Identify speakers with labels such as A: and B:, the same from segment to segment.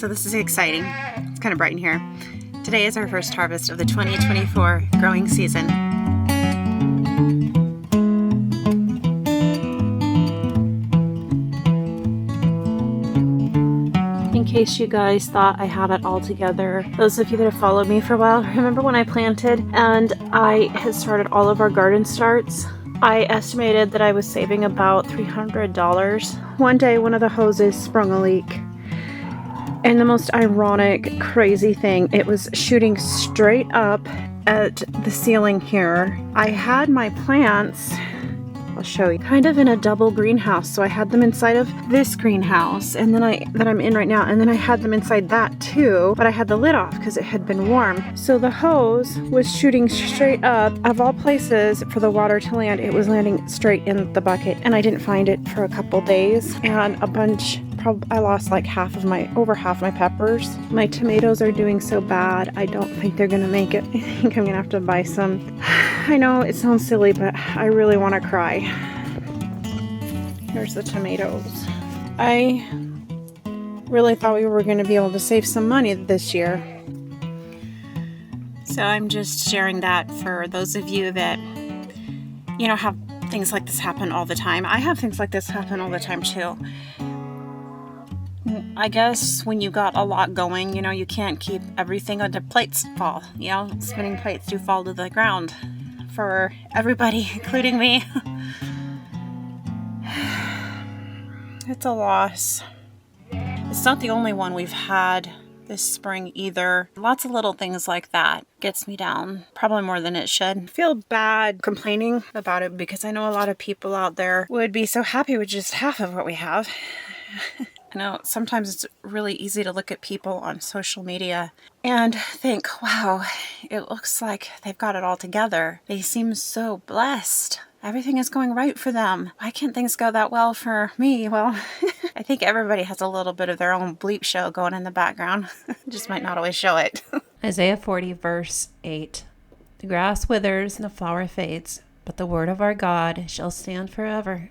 A: So this is exciting. It's kind of bright in here. Today is our first harvest of the 2024 growing season. In case you guys thought I had it all together, those of you that have followed me for a while, remember when I planted and I had started all of our garden starts? I estimated that I was saving about $300. One day, one of the hoses sprung a leak. And the most ironic, crazy thing, it was shooting straight up at the ceiling here. I had my plants, I'll show you, kind of in a double greenhouse. So I had them inside of this greenhouse and then that I'm in right now, and then I had them inside that too, but I had the lid off because it had been warm. So the hose was shooting straight up. Of all places for the water to land, it was landing straight in the bucket, and I didn't find it for a couple days, and I lost like over half my peppers. My tomatoes are doing so bad, I don't think they're gonna make it. I think I'm gonna have to buy some. I know it sounds silly, but I really want to cry. Here's the tomatoes. I really thought we were going to be able to save some money this year. So I'm just sharing that for those of you that, have things like this happen all the time. I have things like this happen all the time too. I guess when you got a lot going, you can't keep everything on the plates fall. Spinning plates do fall to the ground for everybody, including me. It's a loss. It's not the only one we've had this spring either. Lots of little things like that gets me down, probably more than it should. I feel bad complaining about it because I know a lot of people out there would be so happy with just half of what we have. I know sometimes it's really easy to look at people on social media and think, wow, it looks like they've got it all together. They seem so blessed. Everything is going right for them. Why can't things go that well for me? Well, I think everybody has a little bit of their own bleep show going in the background. Just might not always show it.
B: Isaiah 40 verse 8. The grass withers and the flower fades, but the word of our God shall stand forever.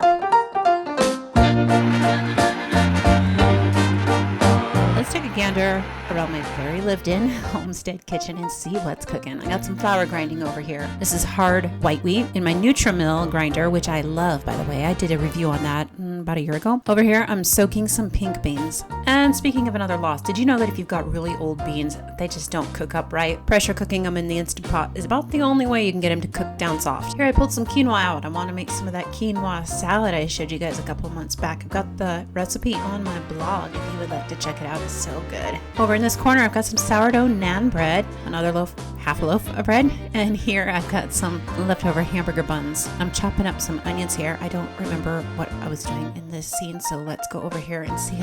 B: Let's take a gander around my very lived-in homestead kitchen and see what's cooking. I got some flour grinding over here. This is hard white wheat in my Nutrimil grinder, which I love, by the way. I did a review on that about a year ago. Over here, I'm soaking some pink beans. And speaking of another loss, did you know that if you've got really old beans, they just don't cook up right? Pressure cooking them in the Instant Pot is about the only way you can get them to cook down soft. Here, I pulled some quinoa out. I want to make some of that quinoa salad I showed you guys a couple of months back. I've got the recipe on my blog if you would like to check it out. It's so good. Over in this corner, I've got some sourdough naan bread, another loaf, half a loaf of bread, and here I've got some leftover hamburger buns. I'm chopping up some onions here. I don't remember what I was doing in this scene, so let's go over here and see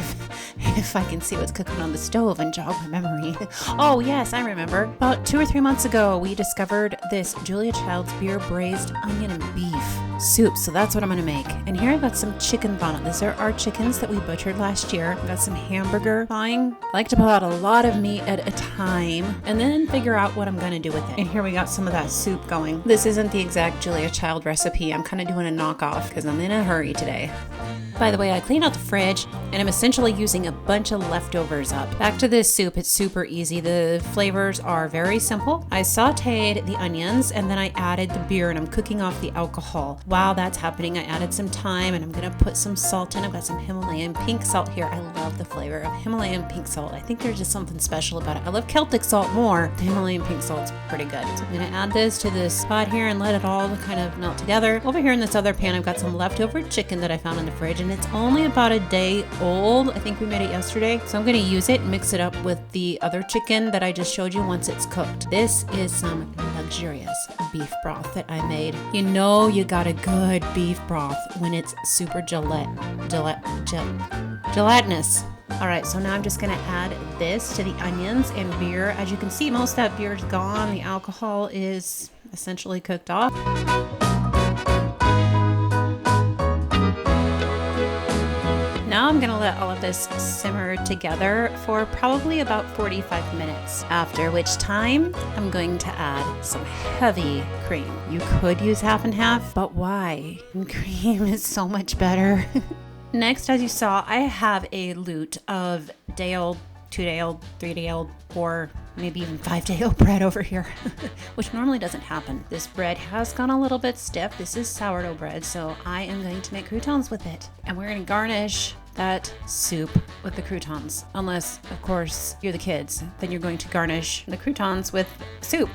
B: if I can see what's cooking on the stove and jog my memory. Oh yes, I remember. About 2 or 3 months ago, we discovered this Julia Child's beer braised onion and beef soup, so that's what I'm gonna make. And here I've got some chicken bonnet. These are our chickens that we butchered last year. I've got some hamburger thawing. I like to pull out a lot of meat at a time and then figure out what I'm gonna do with it. And here we got some of that soup going. This isn't the exact Julia Child recipe. I'm kind of doing a knockoff because I'm in a hurry today. By the way, I cleaned out the fridge and I'm essentially using a bunch of leftovers up. Back to this soup, it's super easy. The flavors are very simple. I sauteed the onions and then I added the beer and I'm cooking off the alcohol. While that's happening, I added some thyme and I'm gonna put some salt in. I've got some Himalayan pink salt here. I love the flavor of Himalayan pink salt. I think there's just something special about it. I love Celtic salt more. The Himalayan pink salt's pretty good. So I'm gonna add this to this pot here and let it all kind of melt together. Over here in this other pan, I've got some leftover chicken that I found in the fridge and it's only about a day old. I think we made it yesterday. So I'm going to use it, mix it up with the other chicken that I just showed you once it's cooked. This is some luxurious beef broth that I made. You know you got a good beef broth when it's super gelatinous. All right, so now I'm just gonna add this to the onions and beer. As you can see, most of that beer is gone. The alcohol is essentially cooked off. Now I'm gonna let all of this simmer together for probably about 45 minutes, after which time I'm going to add some heavy cream. You could use half and half, but why? Cream is so much better. Next, as you saw, I have a lute of day-old 2-day-old, 3-day-old, or maybe even 5-day-old bread over here, which normally doesn't happen. This bread has gone a little bit stiff. This is sourdough bread, so I am going to make croutons with it. And we're going to garnish that soup with the croutons. Unless, of course, you're the kids, then you're going to garnish the croutons with soup.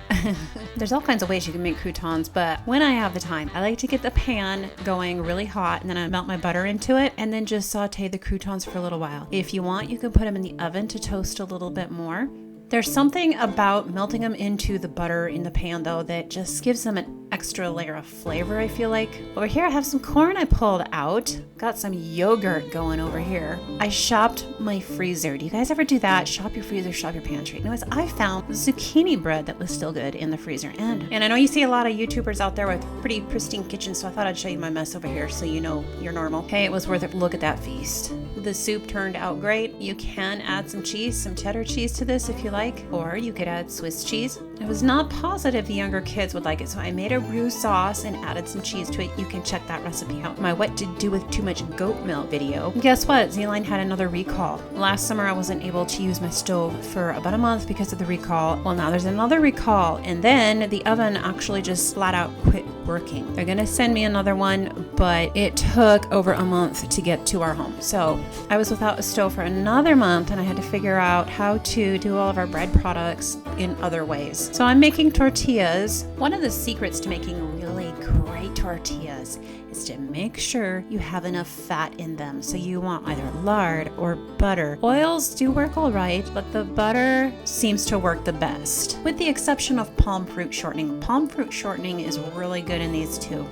B: There's all kinds of ways you can make croutons, but when I have the time, I like to get the pan going really hot, and then I melt my butter into it, and then just saute the croutons for a little while. If you want, you can put them in the oven to toast a little bit more. There's something about melting them into the butter in the pan, though, that just gives them an extra layer of flavor, I feel like. Over here, I have some corn I pulled out. Got some yogurt going over here. I shopped my freezer. Do you guys ever do that? Shop your freezer, shop your pantry. Anyways, I found zucchini bread that was still good in the freezer. And I know you see a lot of YouTubers out there with pretty pristine kitchens, so I thought I'd show you my mess over here so you know you're normal. Hey, it was worth it. Look at that feast. The soup turned out great. You can add some cheese, some cheddar cheese to this if you like, or you could add Swiss cheese. I was not positive the younger kids would like it, so I made a roux sauce and added some cheese to it. You can check that recipe out. My what to do with too much goat milk video. And guess what? Z-Line had another recall. Last summer I wasn't able to use my stove for about a month because of the recall. Well, now there's another recall, and then the oven actually just flat out quit working. They're gonna send me another one, but it took over a month to get to our home. So I was without a stove for another month, and I had to figure out how to do all of our bread products in other ways. So I'm making tortillas. One of the secrets to making really great tortillas is to make sure you have enough fat in them. So you want either lard or butter. Oils do work all right, but the butter seems to work the best, with the exception of palm fruit shortening. Palm fruit shortening is really good in these two.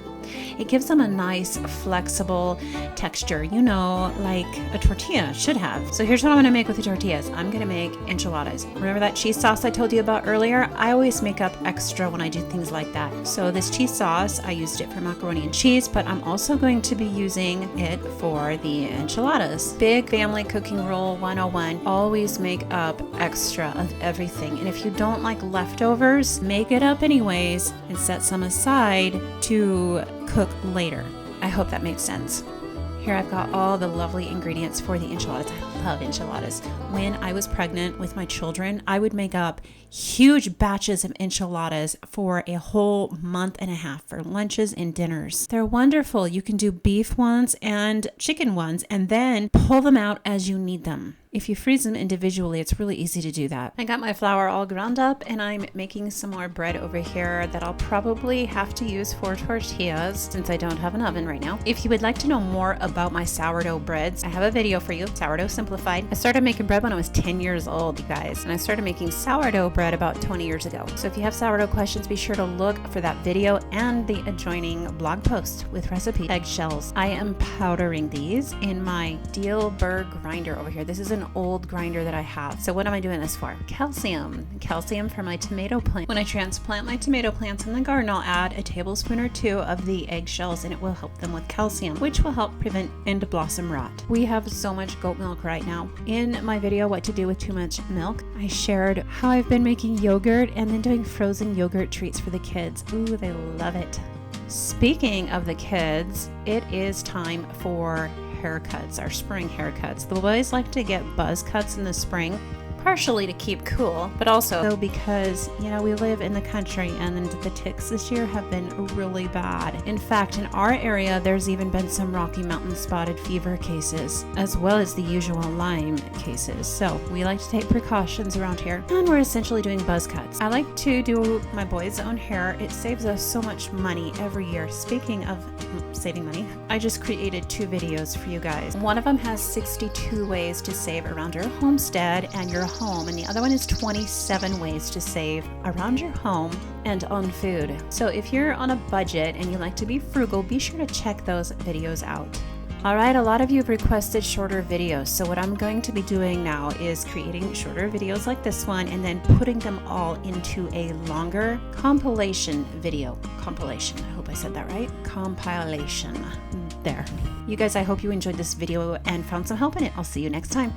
B: It gives them a nice, flexible texture, you know, like a tortilla should have. So here's what I'm going to make with the tortillas. I'm going to make enchiladas. Remember that cheese sauce I told you about earlier? I always make up extra when I do things like that. So this cheese sauce, I used it for macaroni and cheese, but I'm also going to be using it for the enchiladas. Big family cooking rule 101, always make up extra of everything. And if you don't like leftovers, make it up anyways and set some aside to cook later. I hope that makes sense. Here I've got all the lovely ingredients for the enchiladas. I love enchiladas. When I was pregnant with my children, I would make up huge batches of enchiladas for a whole month and a half for lunches and dinners. They're wonderful. You can do beef ones and chicken ones and then pull them out as you need them. If you freeze them individually, it's really easy to do that. I got my flour all ground up, and I'm making some more bread over here that I'll probably have to use for tortillas since I don't have an oven right now. If you would like to know more about my sourdough breads, I have a video for you, Sourdough Simplified. I started making bread when I was 10 years old, you guys, and I started making sourdough bread about 20 years ago. So if you have sourdough questions, be sure to look for that video and the adjoining blog post with recipe eggshells. I am powdering these in my Dealberg grinder over here. This is an old grinder that I have. So what am I doing this for? Calcium for my tomato plant. When I transplant my tomato plants in the garden, I'll add a tablespoon or two of the eggshells, and it will help them with calcium, which will help prevent end blossom rot. We have so much goat milk right now. In my video, What to Do with Too Much Milk, I shared how I've been making yogurt and then doing frozen yogurt treats for the kids. Ooh, they love it. Speaking of the kids, it is time for haircuts, our spring haircuts. The boys like to get buzz cuts in the spring, partially to keep cool, but also because, you know, we live in the country and the ticks this year have been really bad. In fact, in our area, there's even been some Rocky Mountain spotted fever cases, as well as the usual Lyme cases. So we like to take precautions around here, and we're essentially doing buzz cuts. I like to do my boys' own hair. It saves us so much money every year. Speaking of saving money, I just created 2 videos for you guys. One of them has 62 ways to save around your homestead and your home, and the other one is 27 ways to save around your home and on food. So if you're on a budget and you like to be frugal, be sure to check those videos out. All right, a lot of you have requested shorter videos, so what I'm going to be doing now is creating shorter videos like this one and then putting them all into a longer compilation video. Compilation, I hope I said that right. Compilation. There. You guys, I hope you enjoyed this video and found some help in it. I'll see you next time.